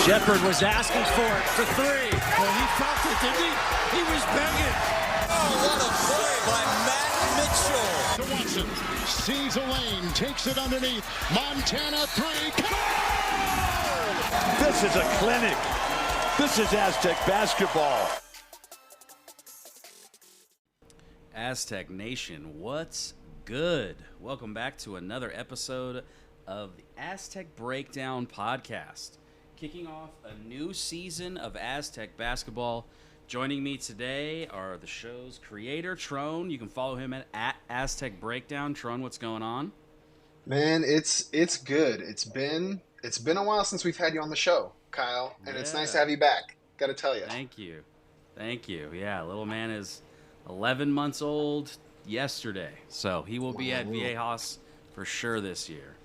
Shepard was asking for it for three. Well, he felt it, didn't he? He was begging. Oh, what a play by Matt Mitchell. To Watson, sees a lane, takes it underneath. Montana three. This is a clinic. This is Aztec basketball. Aztec Nation, what's good? Welcome back to another episode of the Aztec Breakdown Podcast. Kicking off a new season of Aztec basketball. Joining me today are the show's creator, Trone. You can follow him at Aztec Breakdown. Trone, what's going on? Man, it's good. It's been a while since we've had you on the show, Kyle, and It's nice to have you back. Got to tell you. Thank you. Yeah, little man is 11 months old yesterday, so he will be at Viejas for sure this year.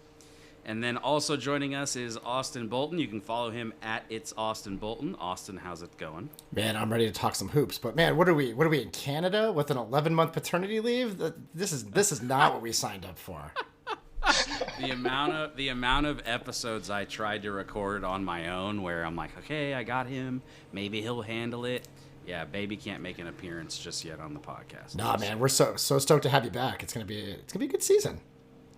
And then also joining us is Austin Bolton. You can follow him at It's Austin Bolton. Austin, how's it going? Man, I'm ready to talk some hoops. But man, what are we in Canada with an 11-month paternity leave? This is not what we signed up for. The amount of episodes I tried to record on my own where I'm like, okay, I got him. Maybe he'll handle it. Yeah, baby can't make an appearance just yet on the podcast. Nah, man, we're so stoked to have you back. It's gonna be a good season.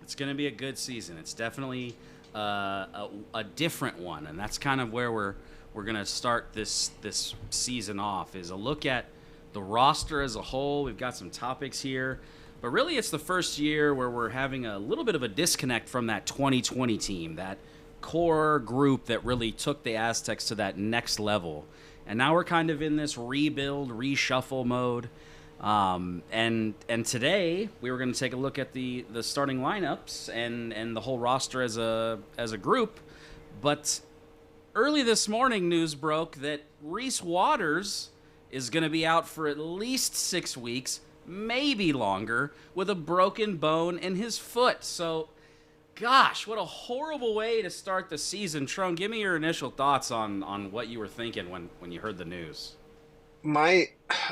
It's going to be a good season. It's definitely a different one, and that's kind of where we're going to start this season off, is a look at the roster as a whole. We've got some topics here, but really it's the first year where we're having a little bit of a disconnect from that 2020 team, that core group that really took the Aztecs to that next level. And now we're kind of in this rebuild, reshuffle mode. And today we were going to take a look at the starting lineups and the whole roster as a group. But early this morning, news broke that Reese Waters is going to be out for at least 6 weeks, maybe longer, with a broken bone in his foot. So, gosh, what a horrible way to start the season. Trone, give me your initial thoughts on what you were thinking when you heard the news. My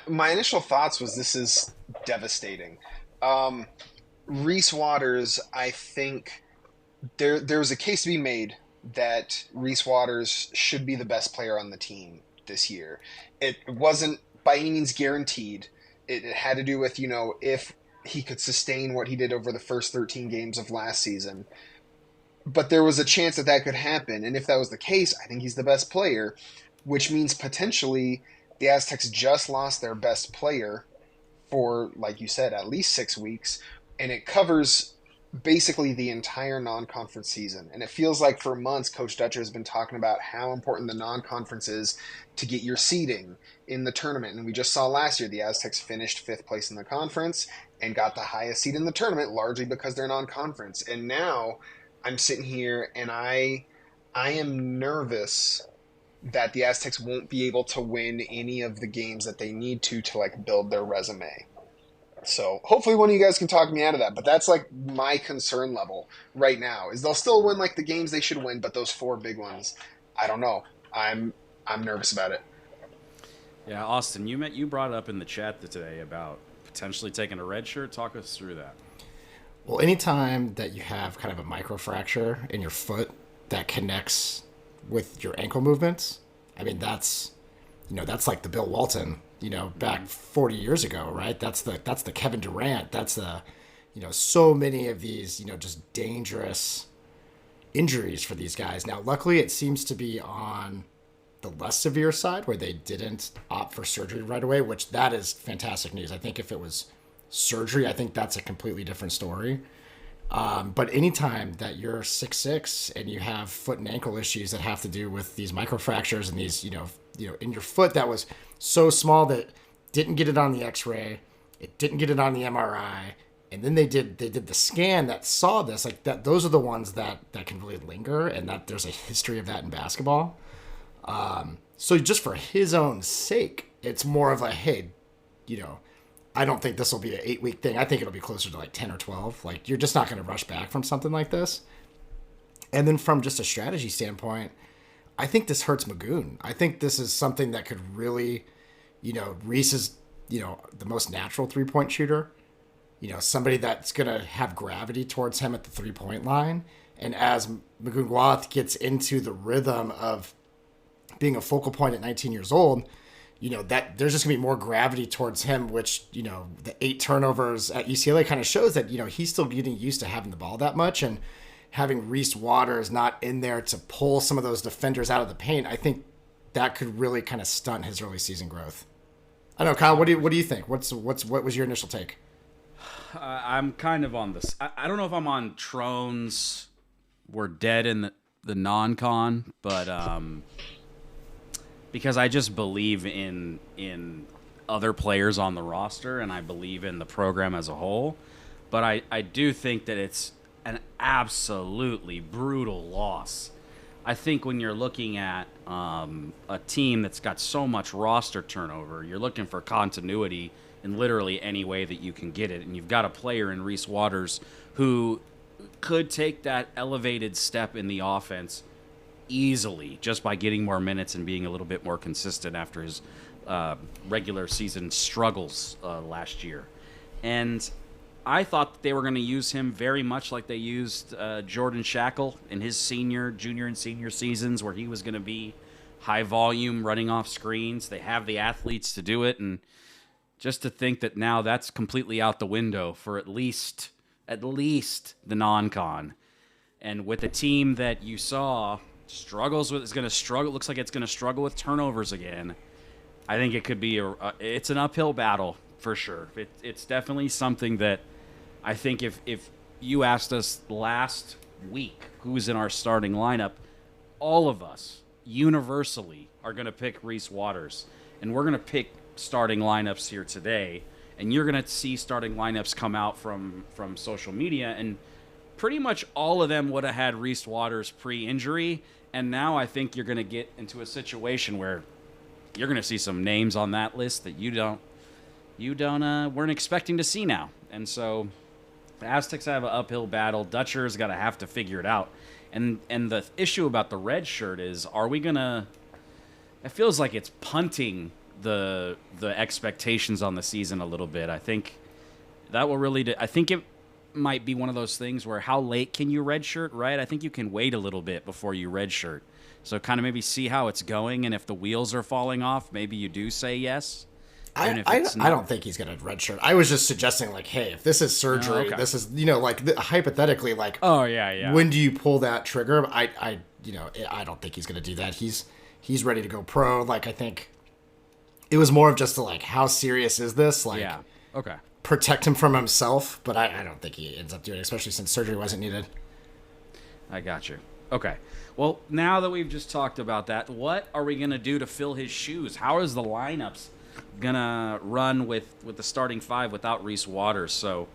initial thoughts was this is devastating. Reese Waters, I think there's a case to be made that Reese Waters should be the best player on the team this year. It wasn't by any means guaranteed. It had to do with, if he could sustain what he did over the first 13 games of last season. But there was a chance that could happen. And if that was the case, I think he's the best player, which means potentially the Aztecs just lost their best player for, like you said, at least 6 weeks, and it covers basically the entire non-conference season. And it feels like for months, Coach Dutcher has been talking about how important the non-conference is to get your seeding in the tournament. And we just saw last year the Aztecs finished 5th place in the conference and got the highest seed in the tournament, largely because they're non-conference. And now I'm sitting here and I am nervous that the Aztecs won't be able to win any of the games that they need to build their resume. So hopefully one of you guys can talk me out of that. But that's my concern level right now, is they'll still win the games they should win, but those 4 big ones, I don't know. I'm nervous about it. Yeah, Austin, you brought up in the chat today about potentially taking a red shirt. Talk us through that. Well, anytime that you have kind of a microfracture in your foot that connects with your ankle movements, I mean, that's like the Bill Walton, back 40 years ago, right? That's the Kevin Durant. That's the, so many of these, just dangerous injuries for these guys. Now, luckily, it seems to be on the less severe side where they didn't opt for surgery right away, which that is fantastic news. I think if it was surgery, I think that's a completely different story. But anytime that you're 6'6" and you have foot and ankle issues that have to do with these microfractures and these, in your foot that was so small that didn't get it on the X-ray, it didn't get it on the MRI, and then they did the scan that saw this, that. Those are the ones that can really linger, and that there's a history of that in basketball. So just for his own sake, it's more of a, hey, I don't think this will be an 8-week thing. I think it'll be closer to 10 or 12. You're just not going to rush back from something like this. And then from just a strategy standpoint, I think this hurts Magoon. I think this is something that could really, Reese is, the most natural 3-point shooter. Somebody that's going to have gravity towards him at the 3-point line. And as Magoon Gwath gets into the rhythm of being a focal point at 19 years old, that there's just gonna be more gravity towards him, which, the 8 turnovers at UCLA kind of shows that, he's still getting used to having the ball that much, and having Reese Waters not in there to pull some of those defenders out of the paint, I think that could really kind of stunt his early season growth. I don't know, Kyle, what do you think? What was your initial take? I'm kind of on this. I don't know if I'm on Trone's we're dead in the non-con, but because I just believe in other players on the roster, and I believe in the program as a whole. But I do think that it's an absolutely brutal loss. I think when you're looking at a team that's got so much roster turnover, you're looking for continuity in literally any way that you can get it. And you've got a player in Reese Waters who could take that elevated step in the offense easily just by getting more minutes and being a little bit more consistent after his regular season struggles last year. And I thought that they were going to use him very much like they used Jordan Shackle in his junior and senior seasons, where he was going to be high volume, running off screens. They have the athletes to do it, and just to think that now that's completely out the window for at least the non-con. And with a team that you saw looks like it's going to struggle with turnovers again, I think it could be it's an uphill battle for sure. It's definitely something that I think if you asked us last week who's in our starting lineup, all of us universally are going to pick Reese Waters. And we're going to pick starting lineups here today. And you're going to see starting lineups come out from social media. And pretty much all of them would have had Reese Waters pre-injury. And now I think you're going to get into a situation where you're going to see some names on that list that you weren't expecting to see now. And so the Aztecs have an uphill battle. Dutcher's got to have to figure it out. And the issue about the red shirt is, are we going to – it feels like it's punting the expectations on the season a little bit. I think that will really – I think it might be one of those things where how late can you redshirt, right? I think you can wait a little bit before you redshirt. So kind of maybe see how it's going, and if the wheels are falling off, maybe you do say yes. I don't think he's going to redshirt. I was just suggesting, like, hey, if this is surgery, this is, hypothetically, like, oh yeah, when do you pull that trigger? I don't think he's going to do that. He's ready to go pro. Like, I think it was more of just how serious is this? Like, yeah, okay, protect him from himself. But I don't think he ends up doing it, especially since surgery wasn't needed. I got you. Okay. Well, now that we've just talked about that, what are we going to do to fill his shoes? How is the lineups going to run with the starting 5 without Reese Waters? So,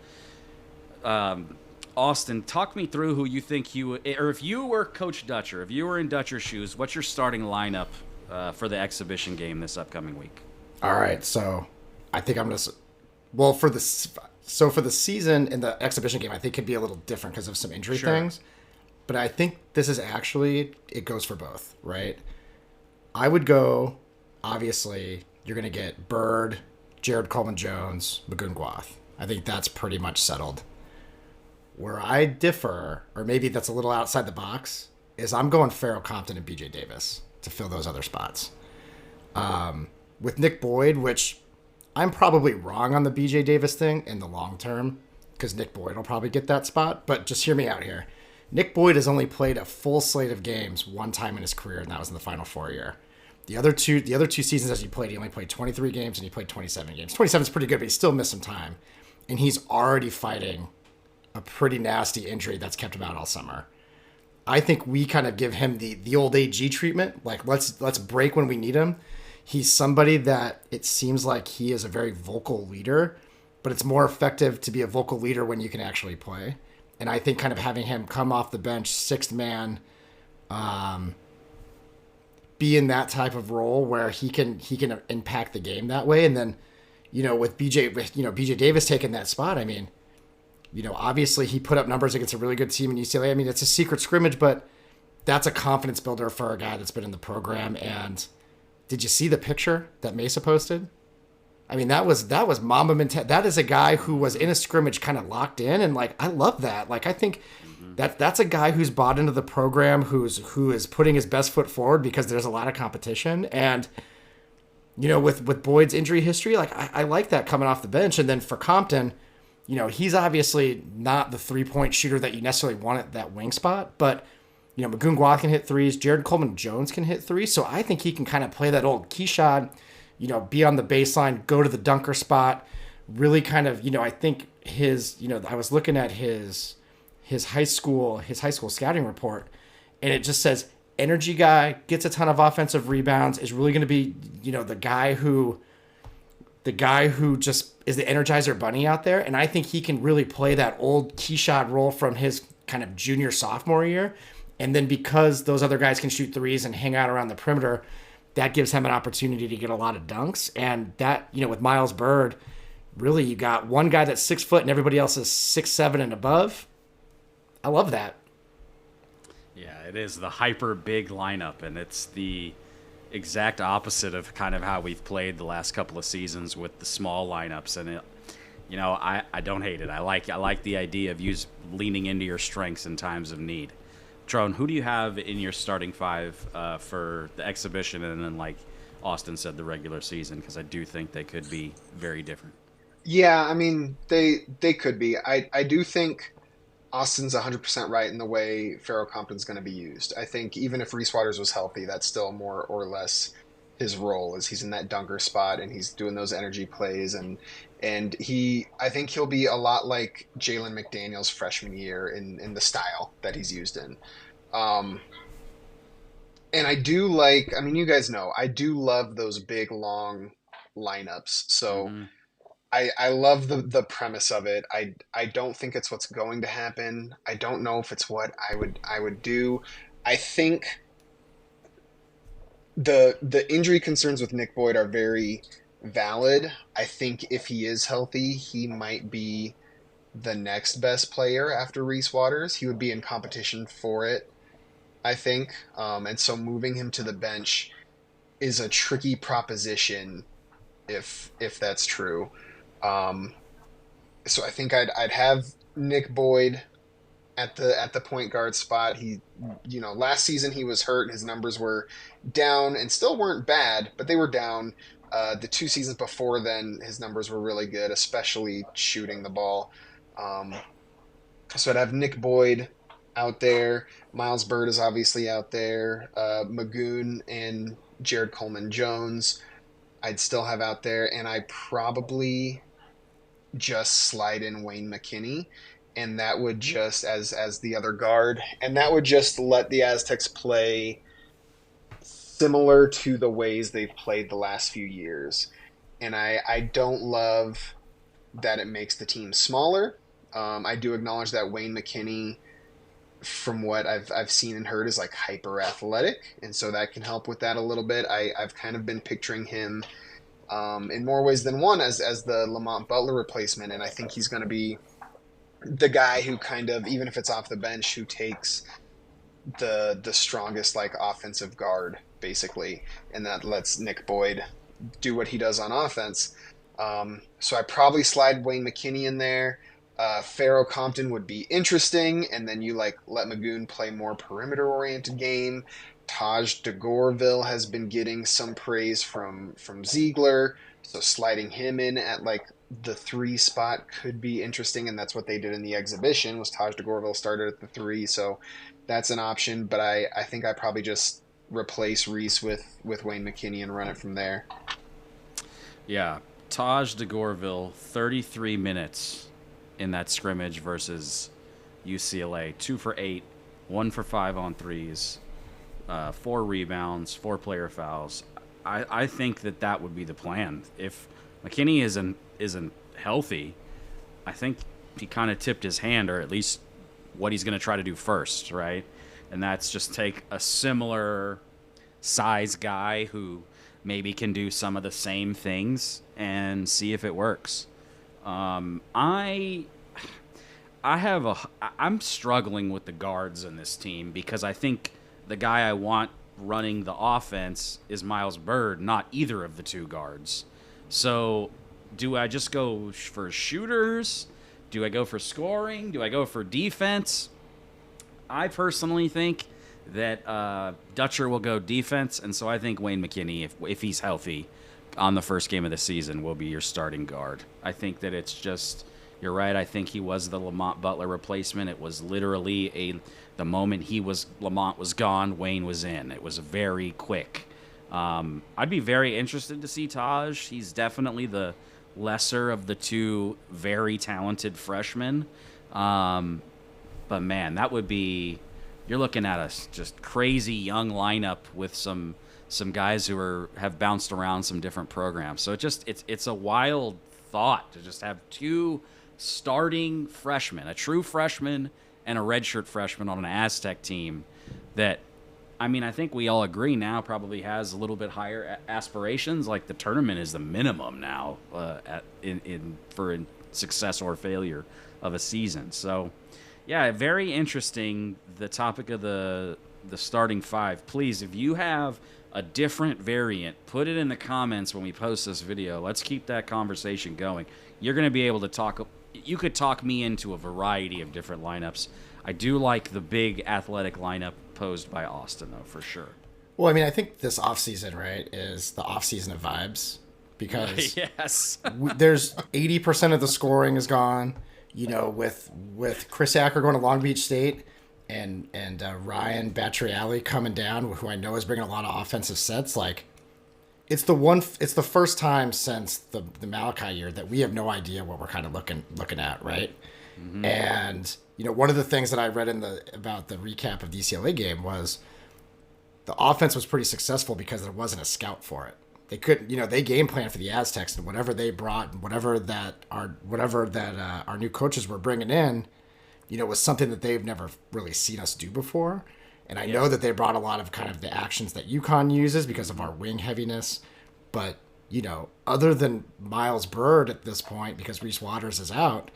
Austin, talk me through who you think if you were Coach Dutcher, if you were in Dutcher's shoes, what's your starting lineup for the exhibition game this upcoming week? All right. So I think I'm going to, well, for the season in the exhibition game, I think it could be a little different because of some injury things. But I think this is actually, it goes for both, right? I would go, obviously, you're going to get Bird, Jared Coleman-Jones, Magoon Guath. I think that's pretty much settled. Where I differ, or maybe that's a little outside the box, is I'm going Farrell Compton and BJ Davis to fill those other spots. With Nick Boyd, which I'm probably wrong on the BJ Davis thing in the long term, because Nick Boyd will probably get that spot, but just hear me out here. Nick Boyd has only played a full slate of games one time in his career, and that was in the Final Four year. The other two seasons as he only played 23 games, and he played 27 games. 27 is pretty good, but he still missed some time. And he's already fighting a pretty nasty injury that's kept him out all summer. I think we kind of give him the old AG treatment. Like, let's break when we need him. He's somebody that it seems like he is a very vocal leader, but it's more effective to be a vocal leader when you can actually play. And I think kind of having him come off the bench, sixth man, be in that type of role where he can impact the game that way. And then, with BJ Davis taking that spot, I mean, obviously he put up numbers against a really good team in UCLA. I mean, it's a secret scrimmage, but that's a confidence builder for a guy that's been in the program. And did you see the picture that Mesa posted? I mean, that was Mamba mentality. That is a guy who was in a scrimmage kind of locked in, and I love that. I think That's a guy who's bought into the program, who is putting his best foot forward because there's a lot of competition. And, with Boyd's injury history, like I like that coming off the bench. And then for Compton, he's obviously not the 3-point shooter that you necessarily want at that wing spot, but Magoon Guath can hit threes. Jared Coleman-Jones can hit threes. So I think he can kind of play that old key shot, be on the baseline, go to the dunker spot, really kind of, I think his, I was looking at his high school scouting report, and it just says energy guy, gets a ton of offensive rebounds, is really going to be, the guy who just is the Energizer Bunny out there. And I think he can really play that old key shot role from his kind of junior sophomore year. And then because those other guys can shoot threes and hang out around the perimeter, that gives him an opportunity to get a lot of dunks. And that, with Miles Bird, really you got one guy that's 6 foot and everybody else is 6'7" and above. I love that. Yeah, it is the hyper big lineup, and it's the exact opposite of kind of how we've played the last couple of seasons with the small lineups. And I don't hate it. I like the idea of leaning into your strengths in times of need. Trone, who do you have in your starting five for the exhibition and then, like Austin said, the regular season? Because I do think they could be very different. Yeah, I mean, they could be. I do think Austin's 100% right in the way Pharaoh Compton's going to be used. I think even if Reese Waters was healthy, that's still more or less his role, is he's in that dunker spot and he's doing those energy plays. And I think he'll be a lot like Jalen McDaniels freshman year in the style that he's used in. And I do you guys know, I do love those big, long lineups. So I love the premise of it. I don't think it's what's going to happen. I don't know if it's what I would do. I think the injury concerns with Nick Boyd are very valid. I think if he is healthy, he might be the next best player after Reese Waters. He would be in competition for it, I think. And so moving him to the bench is a tricky proposition if that's true. So I think I'd have Nick Boyd at the point guard spot. He, last season he was hurt. His numbers were down and still weren't bad, but they were down. The 2 seasons before then, his numbers were really good, especially shooting the ball. So I'd have Nick Boyd out there. Miles Bird is obviously out there. Magoon and Jared Coleman-Jones I'd still have out there. And I probably just slide in Wayne McKinney. And that would just, as the other guard, and that would just let the Aztecs play similar to the ways they've played the last few years. And I don't love that it makes the team smaller. I do acknowledge that Wayne McKinney, from what I've seen and heard, is like hyper athletic, and so that can help with that a little bit. I've kind of been picturing him in more ways than one as the Lamont Butler replacement, and I think he's going to be the guy who kind of, even if it's off the bench, who takes the strongest offensive guard basically, and that lets Nick Boyd do what he does on offense. So I probably slide Wayne McKinney in there. Pharaoh Compton would be interesting, and then you let Magoon play more perimeter-oriented game. Taj DeGorville has been getting some praise from Ziegler, so sliding him in at the 3 spot could be interesting, and that's what they did in the exhibition. Was Taj DeGorville started at the 3, so that's an option. But I think I probably just replace Reese with Wayne McKinney and run it from there. Yeah, Taj DeGorville, 33 minutes in that scrimmage versus UCLA. 2 for 8, 1 for 5 on threes, 4 rebounds, 4 player fouls. I think that would be the plan. If McKinney isn't healthy, I think he kind of tipped his hand, or at least what he's going to try to do first, right? And that's just take a similar size guy who maybe can do some of the same things and see if it works. I'm struggling with the guards in this team because I think the guy I want running the offense is Miles Bird, not either of the 2 guards. So do I just go for shooters? Do I go for scoring? Do I go for defense? I personally think that Dutcher will go defense, and so I think Wayne McKinney, if he's healthy, on the first game of the season, will be your starting guard. I think that it's just, you're right. I think he was the Lamont Butler replacement. It was literally the moment Lamont was gone, Wayne was in. It was very quick. I'd be very interested to see Taj. He's definitely the lesser of the two very talented freshmen. But man, that would be, you're looking at a just crazy young lineup with some guys who have bounced around some different programs. So it's a wild thought to just have two starting freshmen, a true freshman and a redshirt freshman on an Aztec team that, I mean, I think we all agree now probably has a little bit higher aspirations. Like the tournament is the minimum now for success or failure of a season. So, yeah, very interesting, the topic of the starting five. Please, if you have a different variant, put it in the comments when we post this video. Let's keep that conversation going. You're going to be able to talk. You could talk me into a variety of different lineups. I do like the big athletic lineup posed by Austin, though, for sure. Well, I mean, I think this offseason, right, is the offseason of vibes because yes, there's 80% of the scoring is gone. You know, with Chris Acker going to Long Beach State and Ryan Battriali coming down, who I know is bringing a lot of offensive sets. Like, it's the first time since the Malachi year that we have no idea what we're kind of looking at, right? Mm-hmm. And you know, one of the things that I read about the recap of the UCLA game was the offense was pretty successful because there wasn't a scout for it. They couldn't, you know, they game planned for the Aztecs, and whatever they brought, whatever that our new coaches were bringing in, you know, was something that they've never really seen us do before. And I know that they brought a lot of kind of the actions that UConn uses because of our wing heaviness. But, you know, other than Miles Byrd at this point, because Reese Waters is out,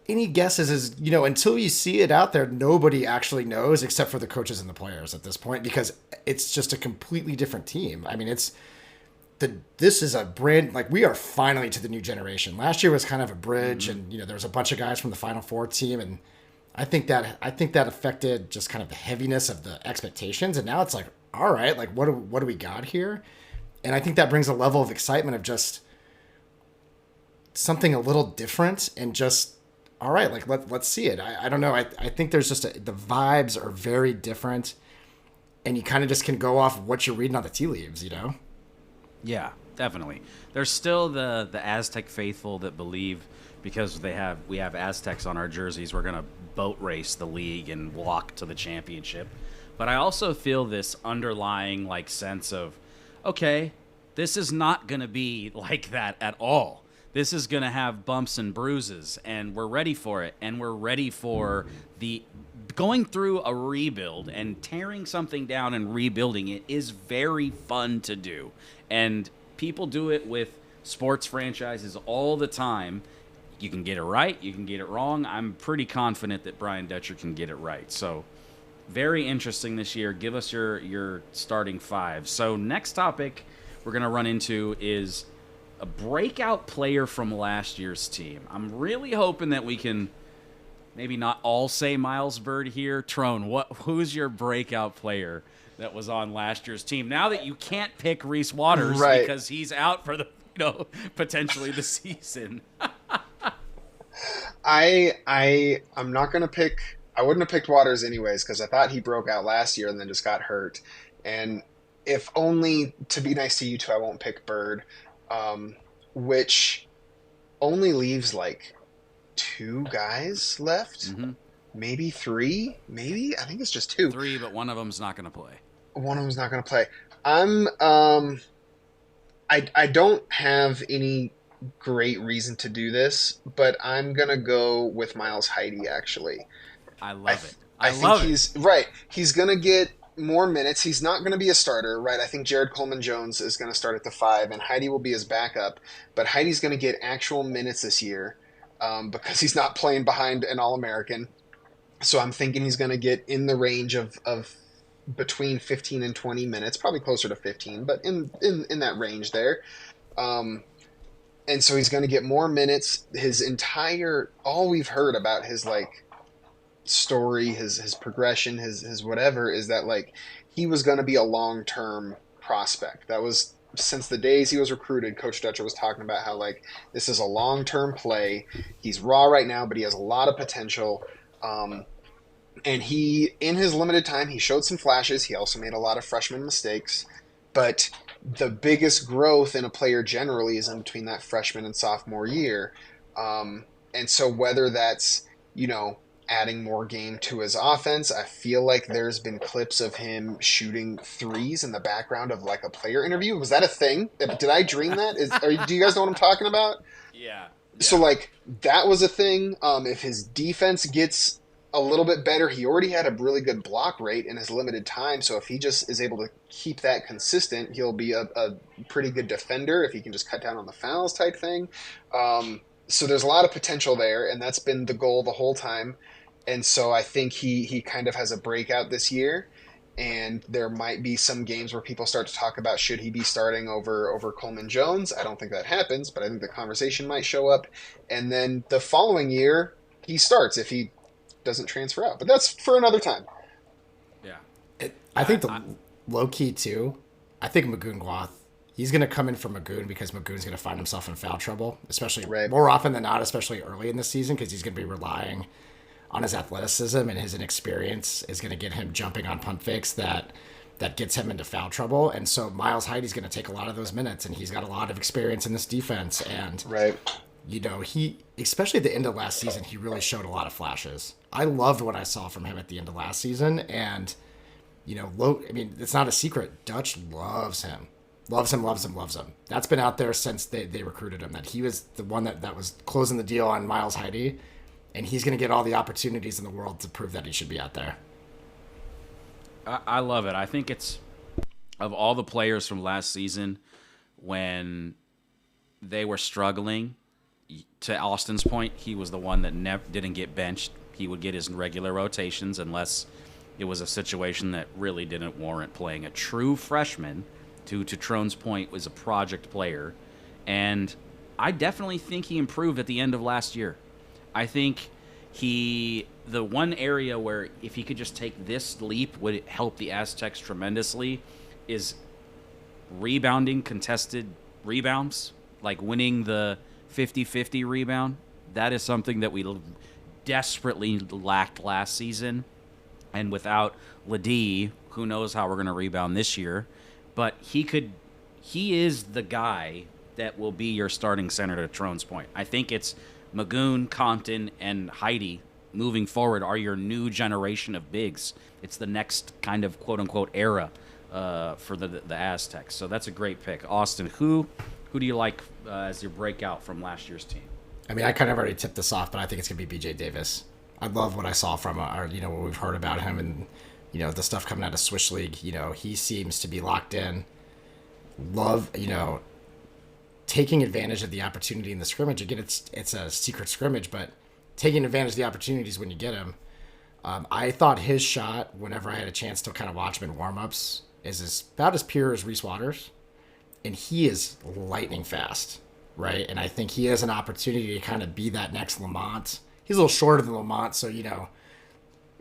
any guesses is, you know, until you see it out there, nobody actually knows except for the coaches and the players at this point, because it's just a completely different team. I mean, this is a brand, like, we are finally to the new generation. Last year was kind of a bridge, and, you know, there was a bunch of guys from the Final Four team, and I think that affected just kind of the heaviness of the expectations. And now it's like, all right, like, what do we got here? And I think that brings a level of excitement of just something a little different and just, all right, like, let's see it. I don't know. I think there's just the vibes are very different, and you kind of just can go off of what you're reading on the tea leaves, you know? Yeah, definitely. There's still the Aztec faithful that believe because we have Aztecs on our jerseys, we're going to boat race the league and walk to the championship. But I also feel this underlying like sense of, okay, this is not going to be like that at all. This is going to have bumps and bruises, and we're ready for it. And we're ready for the going through a rebuild and tearing something down and rebuilding it is very fun to do. And people do it with sports franchises all the time. You can get it right, you can get it wrong. I'm pretty confident that Brian Dutcher can get it right. So very interesting this year. Give us your starting five. So next topic we're going to run into is a breakout player from last year's team. I'm really hoping that we can maybe not all say Miles Byrd here. Trone, who's your breakout player that was on last year's team? Now that you can't pick Reese Waters because he's out for the, you know, potentially the season. I'm not gonna pick. I wouldn't have picked Waters anyways because I thought he broke out last year and then just got hurt. And if only to be nice to you two, I won't pick Byrd, which only leaves like 2 guys left, maybe 3, maybe I think it's just 2. 3, but one of them's not gonna play. One of them's not gonna play. I don't have any great reason to do this, but I'm gonna go with Miles Heide. Actually, I love it. I think he's right. He's gonna get more minutes. He's not gonna be a starter, right? I think Jared Coleman-Jones is gonna start at the 5, and Heide will be his backup. But Heide's gonna get actual minutes this year because he's not playing behind an All-American. So I'm thinking he's gonna get in the range of between 15 and 20 minutes, probably closer to 15, but in that range there. And so he's going to get more minutes. All we've heard about his like story, his progression, his whatever, is that like he was going to be a long-term prospect. That was since the days he was recruited. Coach Dutcher was talking about how like this is a long-term play. He's raw right now, but he has a lot of potential. And he, in his limited time, he showed some flashes. He also made a lot of freshman mistakes. But the biggest growth in a player generally is in between that freshman and sophomore year. And so whether that's, adding more game to his offense, I feel like there's been clips of him shooting threes in the background of like a player interview. Was that a thing? Did I dream that? Do you guys know what I'm talking about? Yeah. So like that was a thing. If his defense gets a little bit better, he already had a really good block rate in his limited time. So if he just is able to keep that consistent, he'll be a pretty good defender if he can just cut down on the fouls type thing. So there's a lot of potential there, and that's been the goal the whole time. And so I think he kind of has a breakout this year, and there might be some games where people start to talk about should he be starting over Coleman Jones. I don't think that happens, but I think the conversation might show up. And then the following year, he starts if he doesn't transfer out. But that's for another time. Yeah. I think the low key too, I think Magoon Guath, he's going to come in for Magoon because Magoon's going to find himself in foul trouble, especially more often than not, especially early in the season, because he's going to be relying on his athleticism, and his inexperience is going to get him jumping on pump fakes that gets him into foul trouble. And so Miles Heidi's going to take a lot of those minutes, and he's got a lot of experience in this defense. And, he, especially at the end of last season, he really showed a lot of flashes. I loved what I saw from him at the end of last season. And, it's not a secret. Dutch loves him. Loves him. That's been out there since they recruited him, that he was the one that was closing the deal on Miles Heidi. And he's going to get all the opportunities in the world to prove that he should be out there. I love it. I think it's, of all the players from last season, when they were struggling, to Austin's point, he was the one that didn't get benched. He would get his regular rotations unless it was a situation that really didn't warrant playing a true freshman. To Trone's point, was a project player. And I definitely think he improved at the end of last year. I think the one area where if he could just take this leap would help the Aztecs tremendously is rebounding contested rebounds, like winning the 50-50 rebound. That is something that we desperately lacked last season. And without Ladie, who knows how we're going to rebound this year. But he is the guy that will be your starting center, to Trone's point. I think it's Magoon, Compton, and Heidi moving forward are your new generation of bigs. It's the next kind of quote-unquote era for the Aztecs. So that's a great pick. Austin, who do you like as your breakout from last year's team? I mean, I kind of already tipped this off, but I think it's going to be BJ Davis. I love what I saw from what we've heard about him and, the stuff coming out of Swish League. He seems to be locked in. Love, taking advantage of the opportunity in the scrimmage. Again, it's a secret scrimmage, but taking advantage of the opportunities when you get them. I thought his shot, whenever I had a chance to kind of watch him in warm-ups, is about as pure as Reese Waters. And he is lightning fast, right? And I think he has an opportunity to kind of be that next Lamont. He's a little shorter than Lamont, so,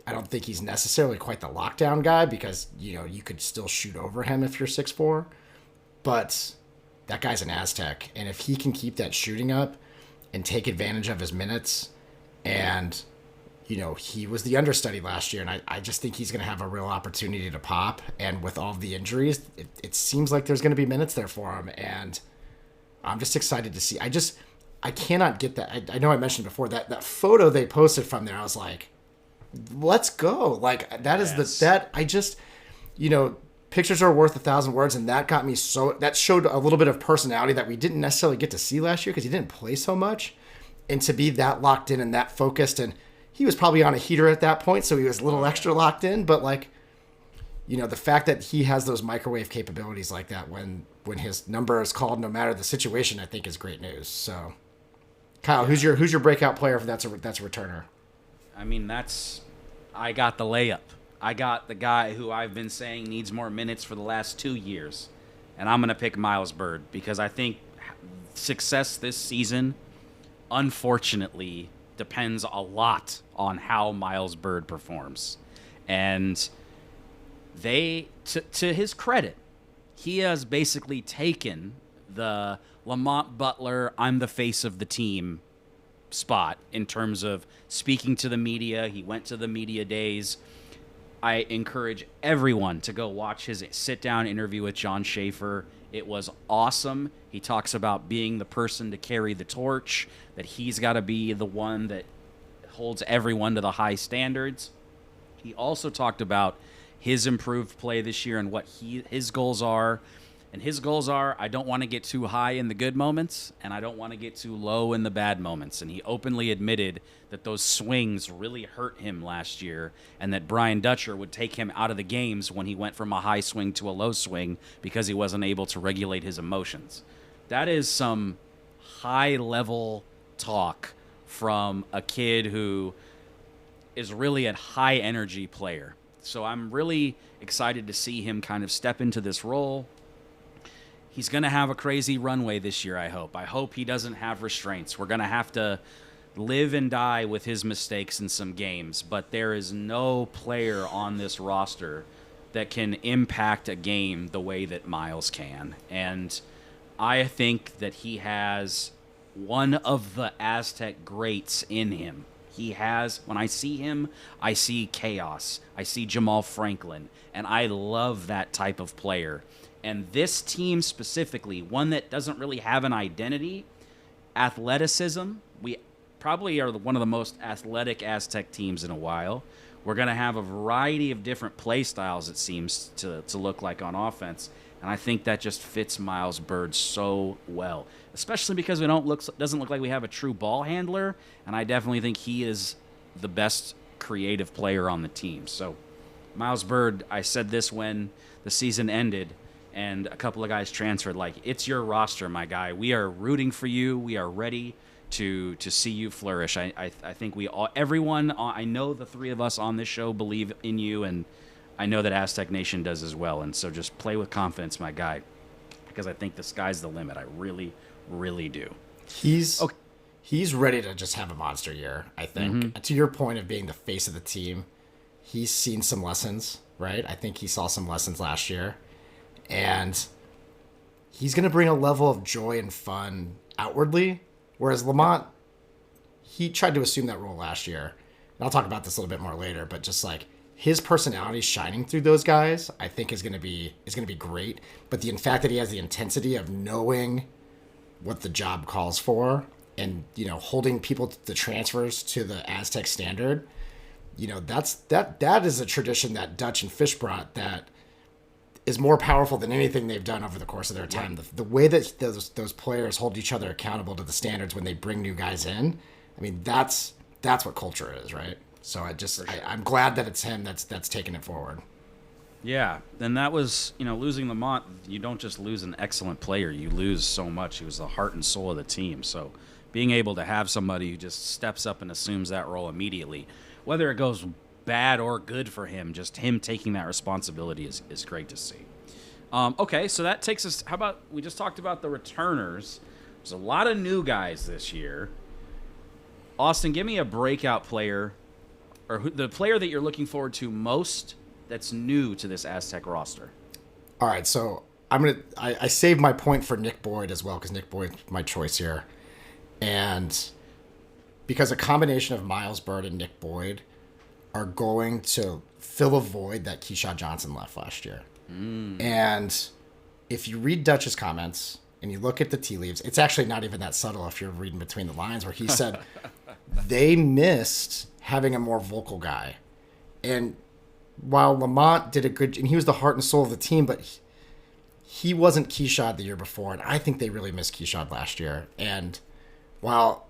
I don't think he's necessarily quite the lockdown guy because, you could still shoot over him if you're 6'4". But that guy's an Aztec. And if he can keep that shooting up and take advantage of his minutes, and, he was the understudy last year, and I just think he's going to have a real opportunity to pop. And with all the injuries, it seems like there's going to be minutes there for him. And I'm just excited to see. I cannot get that. I know I mentioned before that photo they posted from there. I was like, let's go. Like, that is pictures are worth 1,000 words, and that got me that showed a little bit of personality that we didn't necessarily get to see last year because he didn't play so much. And to be that locked in and that focused, and he was probably on a heater at that point, so he was a little extra locked in, but the fact that he has those microwave capabilities like that when his number is called, no matter the situation, I think is great news. So, Kyle, who's your breakout player if that's a returner? I mean, I got the layup. I got the guy who I've been saying needs more minutes for the last 2 years, and I'm going to pick Miles Bird because I think success this season, unfortunately, depends a lot on how Miles Bird performs. And to his credit, he has basically taken the Lamont Butler, I'm the face of the team spot in terms of speaking to the media. He went to the media days. I encourage everyone to go watch his sit-down interview with John Schaefer. It was awesome. He talks about being the person to carry the torch, that he's got to be the one that holds everyone to the high standards. He also talked about his improved play this year and what his goals are. And his goals are, I don't want to get too high in the good moments, and I don't want to get too low in the bad moments. And he openly admitted that those swings really hurt him last year, and that Brian Dutcher would take him out of the games when he went from a high swing to a low swing because he wasn't able to regulate his emotions. That is some high-level talk from a kid who is really a high-energy player. So I'm really excited to see him kind of step into this role. He's going to have a crazy runway this year, I hope. I hope he doesn't have restraints. We're going to have to live and die with his mistakes in some games, but there is no player on this roster that can impact a game the way that Miles can. And I think that he has one of the Aztec greats in him. He has, when I see him, I see chaos. I see Jamal Franklin, and I love that type of player. And this team specifically, one that doesn't really have an identity, athleticism, we probably are one of the most athletic Aztec teams in a while. We're going to have a variety of different play styles, it seems, to look like on offense. And I think that just fits Miles Bird so well, especially because doesn't look like we have a true ball handler. And I definitely think he is the best creative player on the team. So Miles Bird, I said this when the season ended, and a couple of guys transferred, like, it's your roster, my guy. We are rooting for you. We are ready to see you flourish. I think we all, everyone, I know the three of us on this show believe in you, and I know that Aztec Nation does as well. And so just play with confidence, my guy, because I think the sky's the limit. I really, really do. He's ready to just have a monster year, I think. Mm-hmm. To your point of being the face of the team, he's seen some lessons, right? I think he saw some lessons last year. And he's going to bring a level of joy and fun outwardly, whereas Lamont, he tried to assume that role last year. And I'll talk about this a little bit more later, but just like his personality shining through those guys, I think is going to be great. But the fact that he has the intensity of knowing what the job calls for, and holding people to the transfers to the Aztec standard, that is a tradition that Dutch and Fish brought that is more powerful than anything they've done over the course of their time. The way that those players hold each other accountable to the standards when they bring new guys in, I mean, that's what culture is, right? So I'm glad that it's him that's taking it forward. Yeah, and that was, losing Lamont, you don't just lose an excellent player, you lose so much. He was the heart and soul of the team. So being able to have somebody who just steps up and assumes that role immediately, whether it goes bad or good for him, just him taking that responsibility is great to see. Okay, so that takes us, how about, we just talked about the returners. There's a lot of new guys this year. Austin, give me a breakout player, or the player that you're looking forward to most that's new to this Aztec roster. All right, so I saved my point for Nick Boyd as well, because Nick Boyd's my choice here. And because a combination of Miles Bird and Nick Boyd are going to fill a void that Keyshawn Johnson left last year. And if you read Dutch's comments and you look at the tea leaves, it's actually not even that subtle if you're reading between the lines, where he said they missed having a more vocal guy. And while Lamont did a good, and he was the heart and soul of the team, but he wasn't Keyshawn the year before, and I think they really missed Keyshawn last year. And while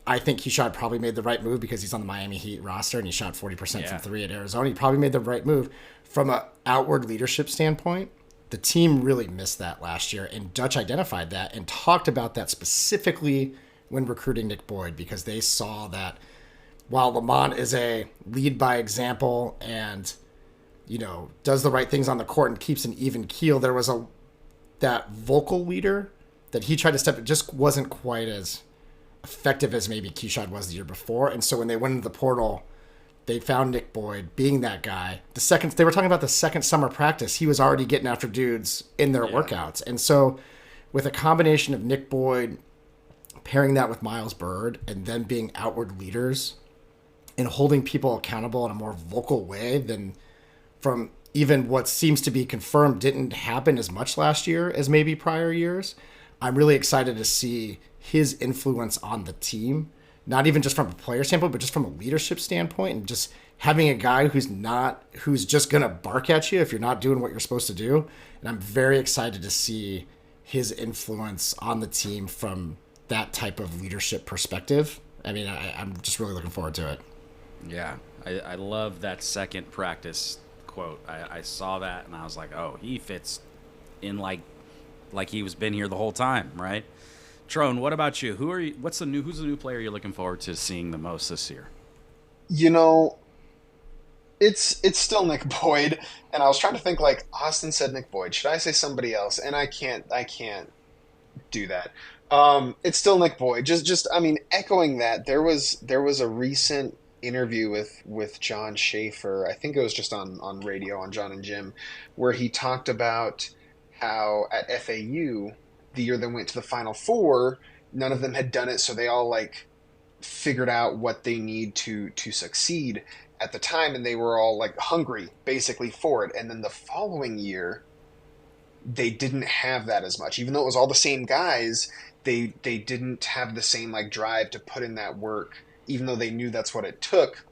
I think Keyshawn probably made the right move because he's on the Miami Heat roster and he shot 40% from three at Arizona, he probably made the right move. From an outward leadership standpoint, the team really missed that last year, and Dutch identified that and talked about that specifically when recruiting Nick Boyd, because they saw that while Lamont is a lead by example and does the right things on the court and keeps an even keel, there was that vocal leader that he tried to step, it just wasn't quite as effective as maybe Keyshawn was the year before. And so when they went into the portal, they found Nick Boyd being that guy. They were talking about the second summer practice, he was already getting after dudes in their workouts. And so with a combination of Nick Boyd pairing that with Miles Byrd and then being outward leaders and holding people accountable in a more vocal way than from even what seems to be confirmed didn't happen as much last year as maybe prior years, I'm really excited to see his influence on the team, not even just from a player standpoint, but just from a leadership standpoint, and just having a guy who's just going to bark at you if you're not doing what you're supposed to do. And I'm very excited to see his influence on the team from that type of leadership perspective. I mean, I'm just really looking forward to it. Yeah, I love that second practice quote. I saw that and I was like, oh, he fits in like he was been here the whole time, right? Trone, what about you? Who's the new player you're looking forward to seeing the most this year? You know, it's still Nick Boyd, and I was trying to think, like, Austin said Nick Boyd. Should I say somebody else? And I can't do that. It's still Nick Boyd. Just I mean, echoing that, there was a recent interview with John Schaefer. I think it was just on radio on John and Jim, where he talked about how at FAU, the year they went to the Final Four, none of them had done it, so they all like figured out what they need to succeed at the time, and they were all like hungry basically for it. And then the following year, they didn't have that as much, even though it was all the same guys. They didn't have the same like drive to put in that work, even though they knew that's what it took,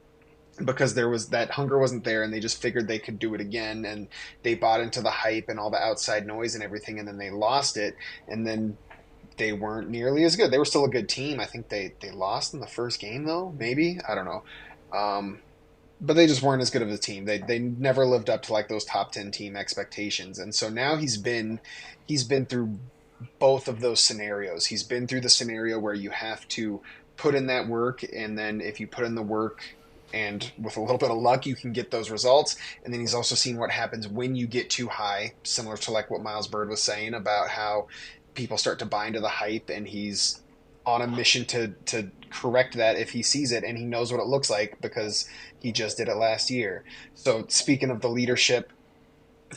because there was that hunger wasn't there, and they just figured they could do it again, and they bought into the hype and all the outside noise and everything, and then they lost it, and then they weren't nearly as good. They were still a good team. I think they lost in the first game though, maybe, I don't know, but they just weren't as good of a team. They never lived up to like those top 10 team expectations. And so now he's been through both of those scenarios. He's been through the scenario where you have to put in that work, and then if you put in the work and with a little bit of luck, you can get those results. And then he's also seen what happens when you get too high, similar to like what Miles Byrd was saying about how people start to buy into the hype, and he's on a mission to correct that if he sees it, and he knows what it looks like because he just did it last year. So speaking of the leadership,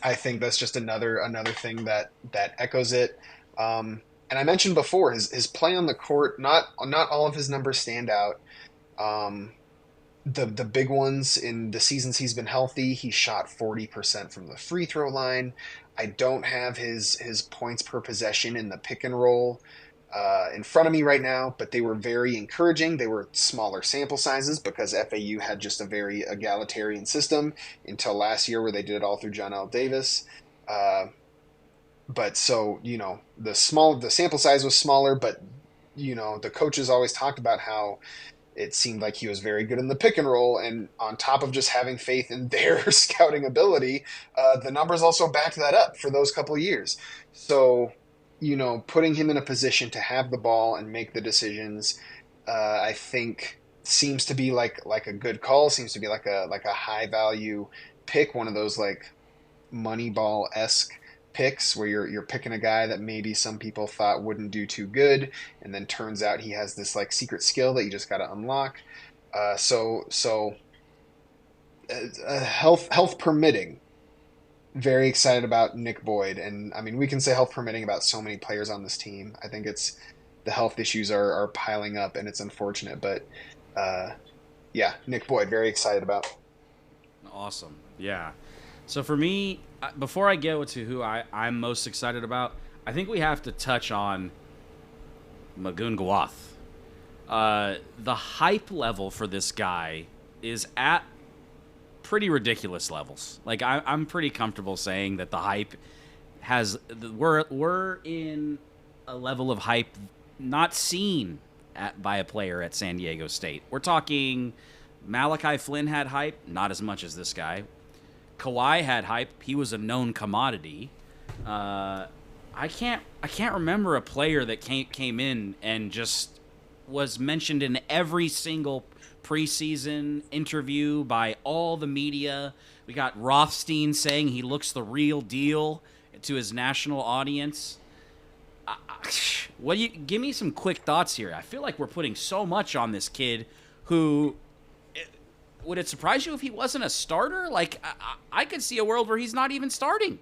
I think that's just another thing that echoes it. And I mentioned before his play on the court, not all of his numbers stand out. The big ones in the seasons he's been healthy, he shot 40% from the free throw line. I don't have his points per possession in the pick and roll in front of me right now, but they were very encouraging. They were smaller sample sizes because FAU had just a very egalitarian system until last year where they did it all through John L. Davis. But so, you know, the sample size was smaller, but, you know, the coaches always talked about how it seemed like he was very good in the pick and roll, and on top of just having faith in their scouting ability, the numbers also backed that up for those couple of years. So, you know, putting him in a position to have the ball and make the decisions, I think seems to be like a good call. Seems to be like a high value pick, one of those like Moneyball-esque picks where you're picking a guy that maybe some people thought wouldn't do too good, and then turns out he has this like secret skill that you just got to unlock. So health permitting, very excited about Nick Boyd. And I mean, we can say health permitting about so many players on this team. I think it's the health issues are piling up, and it's unfortunate, but yeah, Nick Boyd, very excited about. Awesome. Yeah. So for me, before I get to who I'm most excited about, I think we have to touch on Magoon Gawath. The hype level for this guy is at pretty ridiculous levels. Like I'm pretty comfortable saying that the hype we're in a level of hype not seen by a player at San Diego State. We're talking Malachi Flynn had hype, not as much as this guy. Kawhi had hype. He was a known commodity. I can't remember a player that came in and just was mentioned in every single preseason interview by all the media. We got Rothstein saying he looks the real deal to his national audience. What do you give me some quick thoughts here? I feel like we're putting so much on this kid who would it surprise you if he wasn't a starter? Like I could see a world where he's not even starting.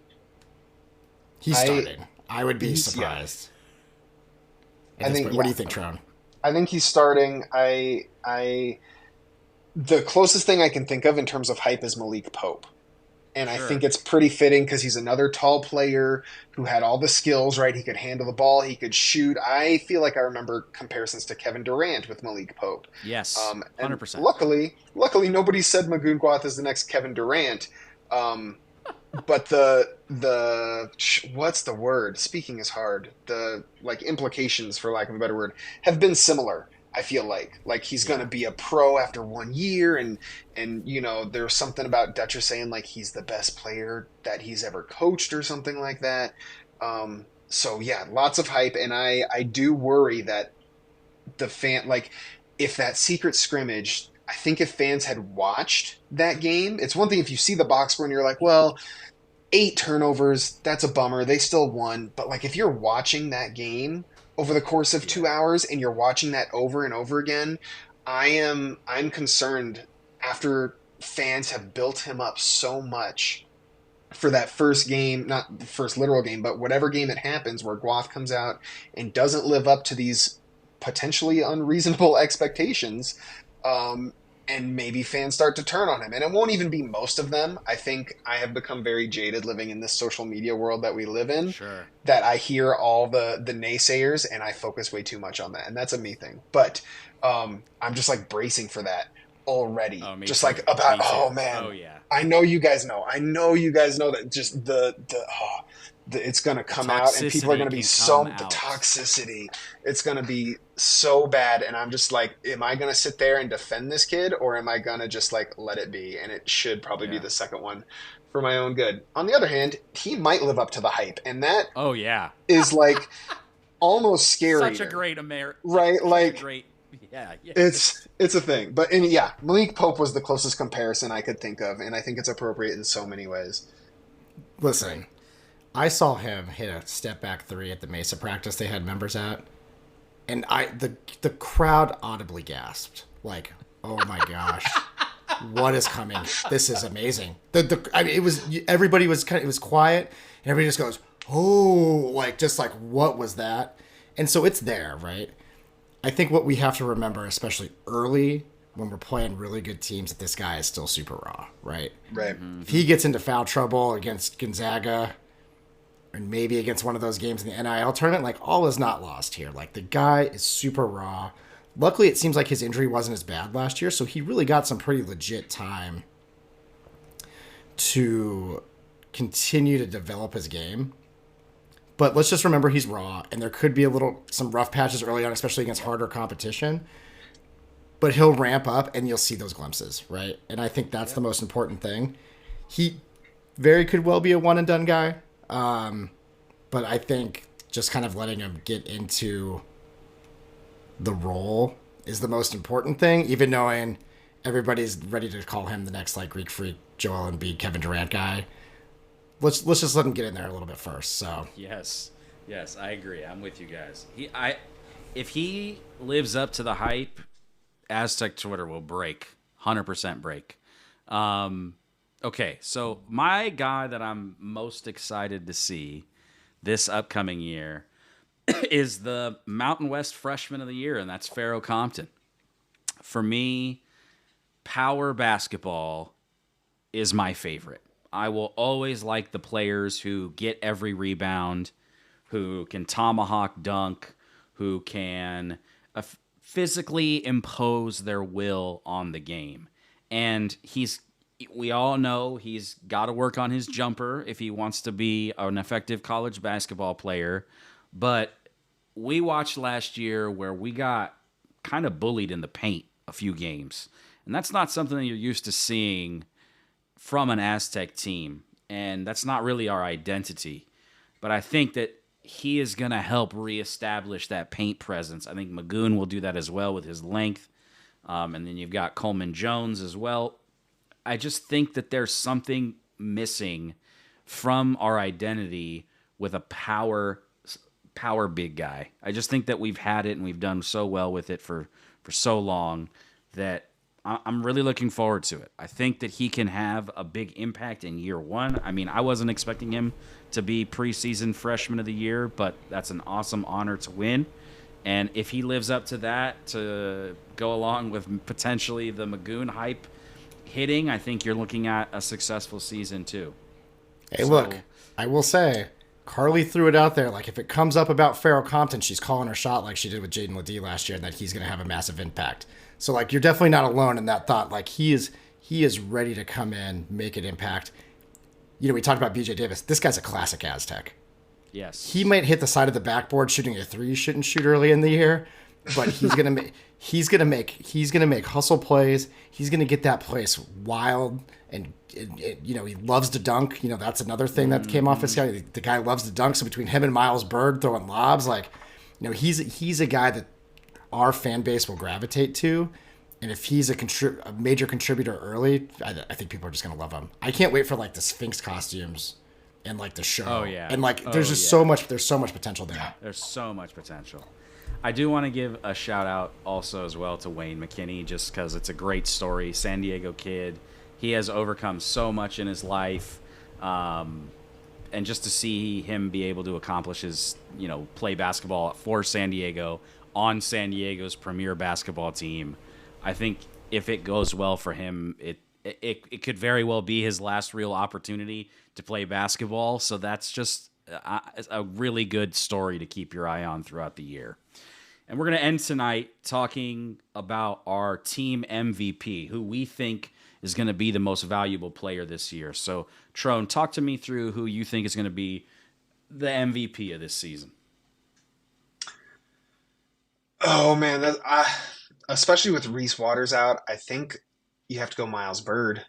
He's starting. I would be surprised. I think. What do you think, Tron? I think he's starting. The closest thing I can think of in terms of hype is Malik Pope. And I think it's pretty fitting because he's another tall player who had all the skills, right? He could handle the ball. He could shoot. I feel like I remember comparisons to Kevin Durant with Malik Pope. Yes, 100%. Luckily, nobody said Magoon is the next Kevin Durant. But the what's the word? Speaking is hard. The implications, for lack of a better word, have been similar. I feel like he's going to be a pro after 1 year, and there's something about Dutcher saying like he's the best player that he's ever coached or something like that. So yeah, lots of hype, and I do worry that the fan if that secret scrimmage. I think if fans had watched that game, it's one thing if you see the box score and you're like, well, 8 turnovers, that's a bummer. They still won. But if you're watching that game over the course of 2 hours and you're watching that over and over again, I'm concerned after fans have built him up so much for that first game, not the first literal game, but whatever game it happens where Guath comes out and doesn't live up to these potentially unreasonable expectations, and maybe fans start to turn on him. And it won't even be most of them. I think I have become very jaded living in this social media world that we live in, that I hear all the naysayers and I focus way too much on that. And that's a me thing. But I'm just bracing for that already. Just about, oh man, I know you guys know. That just it's going to come out and people are going to be the toxicity. It's going to be so bad. And I'm just am I going to sit there and defend this kid, or am I going to just let it be? And it should probably be the second one for my own good. On the other hand, he might live up to the hype. And that is almost scary. Such a great American. Right? Great. Yeah. It's a thing. But Malik Pope was the closest comparison I could think of. And I think it's appropriate in so many ways. Listen. I saw him hit a step back 3 at the Mesa practice they had members at, and the crowd audibly gasped, "Oh my gosh, what is coming? This is amazing!" It was quiet, and everybody just goes, "Oh!" What was that? And so it's there, right? I think what we have to remember, especially early when we're playing really good teams, that this guy is still super raw, right? Right. If he gets into foul trouble against Gonzaga, and maybe against one of those games in the NIL tournament, all is not lost here. The guy is super raw. Luckily, it seems like his injury wasn't as bad last year, so he really got some pretty legit time to continue to develop his game. But let's just remember he's raw, and there could be some rough patches early on, especially against harder competition. But he'll ramp up, and you'll see those glimpses, right? And I think that's the most important thing. He very could well be a one-and-done guy. But I think just kind of letting him get into the role is the most important thing, even knowing everybody's ready to call him the next Greek Freak, Joel Embiid, Kevin Durant guy. Let's just let him get in there a little bit first. So yes, I agree. I'm with you guys. If he lives up to the hype, Aztec Twitter will break, 100% break. Okay, so my guy that I'm most excited to see this upcoming year is the Mountain West Freshman of the Year, and that's Pharaoh Compton. For me, power basketball is my favorite. I will always like the players who get every rebound, who can tomahawk dunk, who can physically impose their will on the game. And we all know he's got to work on his jumper if he wants to be an effective college basketball player. But we watched last year where we got kind of bullied in the paint a few games. And that's not something that you're used to seeing from an Aztec team. And that's not really our identity. But I think that he is going to help reestablish that paint presence. I think Magoon will do that as well with his length. And then you've got Coleman Jones as well. I just think that there's something missing from our identity with a power power big guy. I just think that we've had it and we've done so well with it for so long that I'm really looking forward to it. I think that he can have a big impact in year one. I mean, I wasn't expecting him to be preseason freshman of the year, but that's an awesome honor to win. And if he lives up to that, to go along with potentially the Magoon hype hitting, I think you're looking at a successful season too. Hey, look, I will say, Carly threw it out there. Like, if it comes up about Farrell Compton, she's calling her shot like she did with Jaden Ledee last year, and that he's going to have a massive impact. So, like, you're definitely not alone in that thought. Like, he is ready to come in, make an impact. You know, we talked about BJ Davis. This guy's a classic Aztec. Yes. He might hit the side of the backboard shooting a three he shouldn't shoot early in the year, but he's gonna make hustle plays. He's gonna get that place wild, and you know, he loves to dunk. You know, that's another thing that came off his guy. The guy loves to dunk. So between him and Miles Bird throwing lobs, like, you know, he's a guy that our fan base will gravitate to. And if he's a major contributor early, I think people are just gonna love him. I can't wait for like the Sphinx costumes and like the show. Oh yeah. And like there's so much potential there. There's so much potential. I do want to give a shout out also as well to Wayne McKinney, just because it's a great story. San Diego kid. He has overcome so much in his life. And just to see him be able to accomplish his, you know, play basketball for San Diego on San Diego's premier basketball team, I think if it goes well for him, it could very well be his last real opportunity to play basketball. So that's just a really good story to keep your eye on throughout the year. And we're going to end tonight talking about our team MVP, who we think is going to be the most valuable player this year. So, Trone, talk to me through who you think is going to be the MVP of this season. Oh, man. Especially with Reese Waters out, I think you have to go Miles Bird,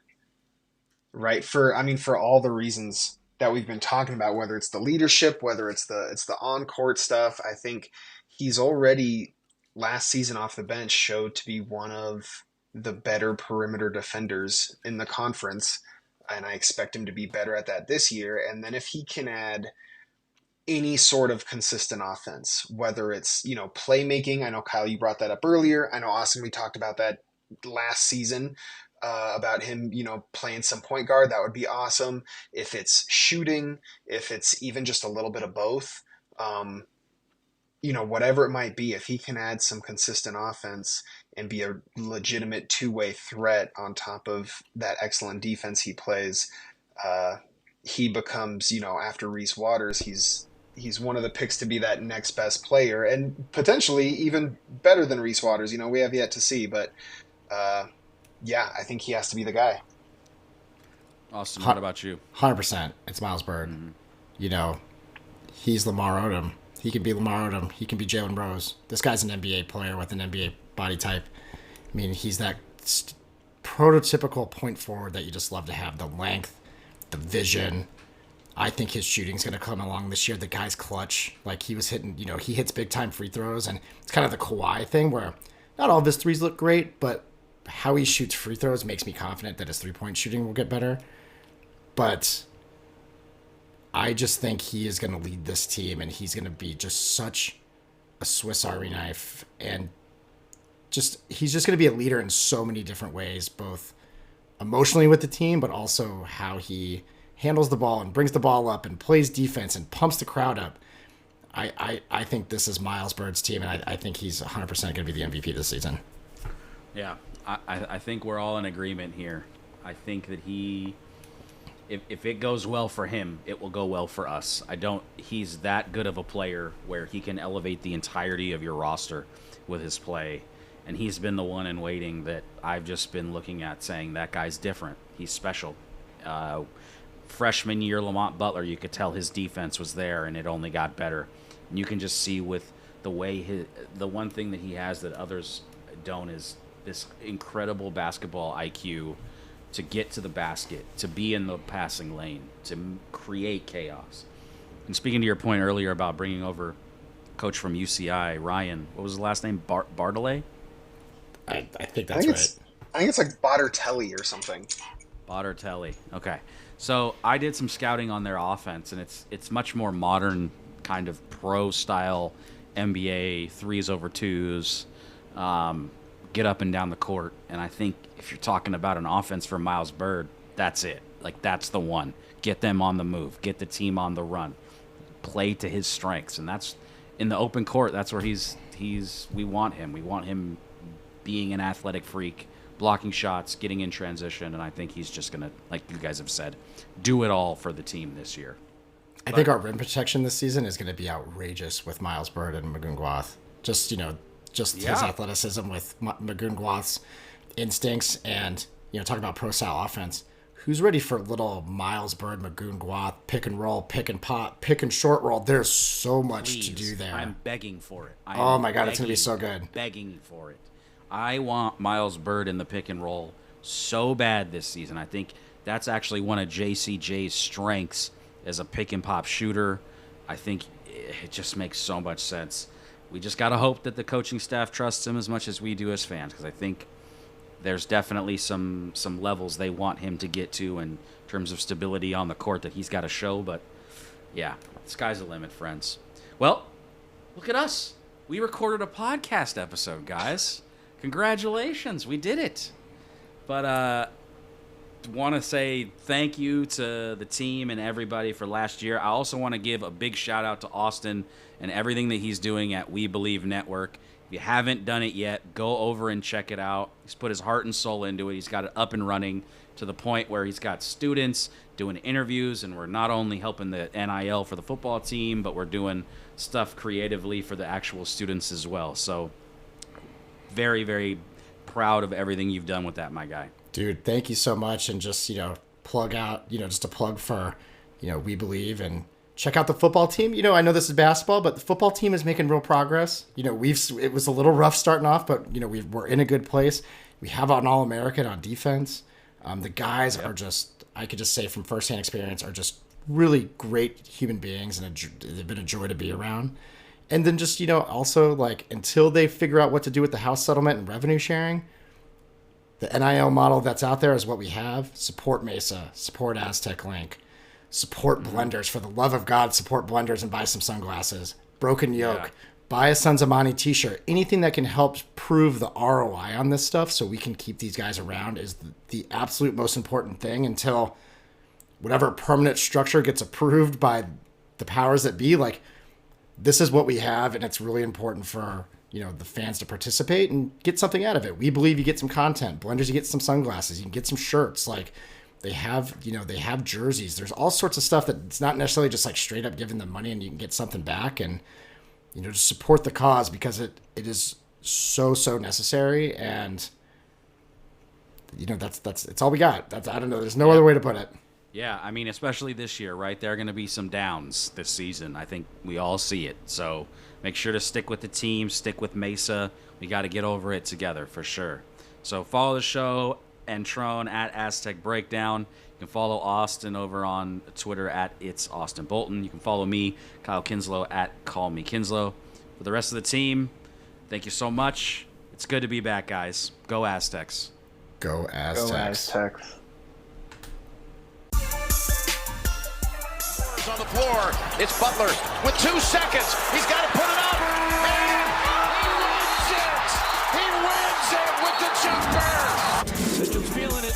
right? For all the reasons that we've been talking about, whether it's the leadership, whether it's the on-court stuff. I think he's already, last season off the bench, showed to be one of the better perimeter defenders in the conference, and I expect him to be better at that this year. And then if he can add any sort of consistent offense, whether it's, you know, playmaking. I know, Kyle, you brought that up earlier. I know, Austin, we talked about that last season, about him, you know, playing some point guard. That would be awesome. If it's shooting, if it's even just a little bit of both, you know, whatever it might be, if he can add some consistent offense and be a legitimate two-way threat on top of that excellent defense he plays, he becomes, you know, after Reese Waters, he's one of the picks to be that next best player, and potentially even better than Reese Waters. You know, we have yet to see, but yeah, I think he has to be the guy. Austin, what about you? 100%. It's Miles Bird. Mm-hmm. You know, he's Lamar Odom. He can be Lamar Odom. He can be Jalen Rose. This guy's an NBA player with an NBA body type. I mean, he's that prototypical point forward that you just love to have. The length, the vision. I think his shooting's going to come along this year. The guy's clutch. Like, he was hitting, you know, he hits big-time free throws, and it's kind of the Kawhi thing where not all of his threes look great, but how he shoots free throws makes me confident that his three-point shooting will get better. But I just think he is going to lead this team, and he's going to be just such a Swiss Army knife, and he's just going to be a leader in so many different ways, both emotionally with the team, but also how he handles the ball and brings the ball up and plays defense and pumps the crowd up. I think this is Miles Bird's team, and I think he's 100% going to be the MVP this season. Yeah, I think we're all in agreement here. I think that if it goes well for him, it will go well for us. He's that good of a player where he can elevate the entirety of your roster with his play. And he's been the one in waiting that I've just been looking at saying that guy's different. He's special. Freshman year, Lamont Butler, you could tell his defense was there, and it only got better. And you can just see with the way the one thing that he has that others don't is this incredible basketball IQ to get to the basket, to be in the passing lane, to create chaos. And speaking to your point earlier about bringing over coach from UCI, Ryan, what was his last name? Bartlett? I think that's right. I think it's like Bottertelli or something. Bottertelli. Okay. So I did some scouting on their offense, and it's much more modern kind of pro-style NBA 3s over 2s, get up and down the court. And I think if you're talking about an offense for Miles Byrd, that's it. Like, that's the one. Get them on the move. Get the team on the run. Play to his strengths. And that's in the open court. That's where we want him. We want him being an athletic freak, blocking shots, getting in transition. And I think he's just going to, like you guys have said, do it all for the team this year. I think our rim protection this season is going to be outrageous with Miles Byrd and Magoon-Gwath. Just his athleticism with Magoon-Gwath's instincts and, talk about pro-style offense. Who's ready for little Miles Byrd, Magoon-Gwath, pick and roll, pick and pop, pick and short roll? There's so much to do there. I'm begging for it. Oh my God, it's going to be so good. Begging for it. I want Miles Byrd in the pick and roll so bad this season. I think that's actually one of JCJ's strengths as a pick and pop shooter. I think it just makes so much sense. We just got to hope that the coaching staff trusts him as much as we do as fans, because I think there's definitely some levels they want him to get to in terms of stability on the court that he's got to show. But, yeah, sky's the limit, friends. Well, look at us. We recorded a podcast episode, guys. Congratulations. We did it. But want to say thank you to the team and everybody for last year. I also want to give a big shout-out to Austin and everything that he's doing at We Believe Network. If you haven't done it yet, go over and check it out. He's put his heart and soul into it. He's got it up and running to the point where he's got students doing interviews, and we're not only helping the NIL for the football team, but we're doing stuff creatively for the actual students as well. So very, very proud of everything you've done with that, my guy. Dude, thank you so much. And just, plug out, just a plug for, We Believe, and check out the football team. I know this is basketball, but the football team is making real progress. It was a little rough starting off, but we're in a good place. We have an All-American on defense. The guys are just, I could just say from firsthand experience, are just really great human beings, and they've been a joy to be around. And then just, also like until they figure out what to do with the house settlement and revenue sharing, the NIL model that's out there is what we have. Support Mesa, support Aztec Link. Support Blenders. For the love of God, support Blenders and buy some sunglasses. Broken Yoke. Buy a Sons of Money t-shirt. Anything that can help prove the ROI on this stuff so we can keep these guys around is the absolute most important thing until whatever permanent structure gets approved by the powers that be. Like, this is what we have, and it's really important for the fans to participate and get something out of it. We Believe you get some content. Blenders, you get some sunglasses. You can get some shirts. Like, they have, they have jerseys. There's all sorts of stuff that it's not necessarily just like straight up giving them money and you can get something back, and, just support the cause because it is so necessary. And, that's it's all we got. I don't know. There's no other way to put it. Yeah. I mean, especially this year, right? There are going to be some downs this season. I think we all see it. So make sure to stick with the team, stick with Mesa. We got to get over it together for sure. So follow the show and Trone at Aztec Breakdown. You can follow Austin over on Twitter at It's Austin Bolton. You can follow me, Kyle Kinslow, at Call Me Kinslow. For the rest of the team, thank you so much. It's good to be back, guys. Go Aztecs. Go Aztecs. Go Aztecs. On the floor, it's Butler with 2 seconds. He's got to put it up, and he wins it with the jumper. System's feeling it.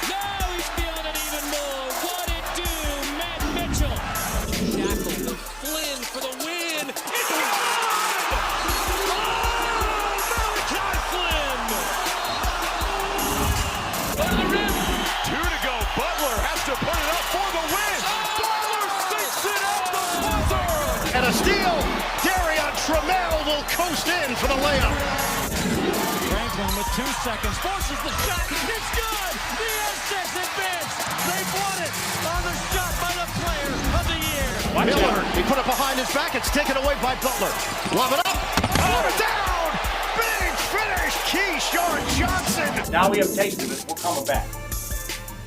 Now he's feeling it even more. What it do, Matt Mitchell? Shackle with Flynn for the win. It's good! Oh, Malachi Flynn! On the rim. 2 to go. Butler has to put it up for the win. Butler sticks it at the buzzer. And a steal. Darion Trammell will coast in for the layup. Franklin with 2 seconds forces the shot. It's good. The Aztecs advance. They've won it on the shot by the player of the year. Miller, he put it behind his back. It's taken away by Butler. Lob it up. Oh, down. Big finish. Keyshawn Johnson. Now we have tasted it. We're coming back.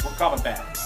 We're coming back.